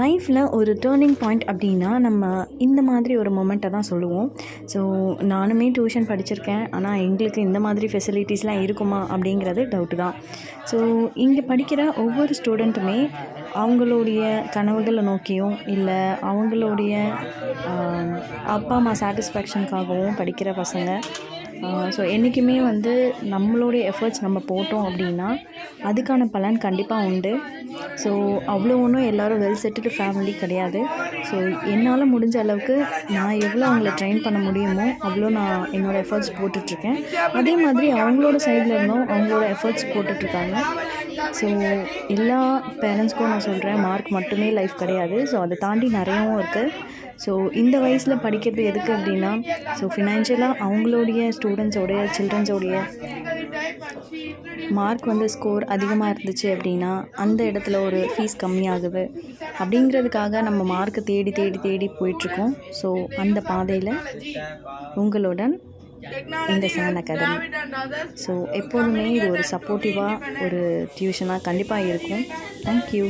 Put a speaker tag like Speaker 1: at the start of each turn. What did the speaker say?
Speaker 1: லைஃப்பில் ஒரு turning point அப்படின்னா நம்ம இந்த மாதிரி ஒரு மொமெண்ட்டை தான் சொல்லுவோம். ஸோ நானுமே டியூஷன் படிச்சிருக்கேன். ஆனால் எங்களுக்கு இந்த மாதிரி ஃபெசிலிட்டிஸ்லாம் இருக்குமா அப்படிங்கிறது டவுட்டு தான். ஸோ இங்கே படிக்கிற ஒவ்வொரு ஸ்டூடெண்ட்டுமே அவங்களுடைய கனவுகளை நோக்கியும் இல்லை அவங்களுடைய அப்பா அம்மா சாட்டிஸ்ஃபேக்ஷனுக்காகவும் படிக்கிற பசங்க. ஸோ என்றைக்குமே வந்து நம்மளுடைய எஃபர்ட்ஸ் நம்ம போட்டோம் அப்படின்னா அதுக்கான பலன் கண்டிப்பாக உண்டு. ஸோ அவ்வளோ ஒன்றும் எல்லோரும் வெல் செட்டில்டு ஃபேமிலி கிடையாது. ஸோ என்னால் முடிஞ்ச அளவுக்கு நான் எவ்வளோ அவங்கள ட்ரெயின் பண்ண முடியுமோ அவ்வளோ நான் என்னோடய எஃபர்ட்ஸ் போட்டுட்ருக்கேன். அதே மாதிரி அவங்களோட சைடில் இருந்தும் அவங்களோட எஃபர்ட்ஸ் போட்டுட்ருக்காங்க. ஸோ எல்லா பேரண்ட்ஸ்க்கும் நான் சொல்கிறேன், மார்க் மட்டுமே லைஃப் கிடையாது. ஸோ அதை தாண்டி நிறையாவும் இருக்குது. ஸோ இந்த வயசில் படிக்கிறது எதுக்கு அப்படின்னா, ஸோ ஃபினான்ஷியலாக அவங்களுடைய சில்ட்ரன்ஸோடைய மார்க் வந்து ஸ்கோர் அதிகமாக இருந்துச்சு அப்படின்னா அந்த இடத்துல ஒரு ஃபீஸ் கம்மியாகுது அப்படிங்கிறதுக்காக நம்ம மார்க்கை தேடி தேடி தேடி போயிட்டுருக்கோம். ஸோ அந்த பாதையில் உங்களுடன் இந்த சான் அகாடமி. ஸோ எப்போதுமே இது ஒரு சப்போர்ட்டிவாக ஒரு டியூஷனாக கண்டிப்பாக இருக்கும். தேங்க்யூ.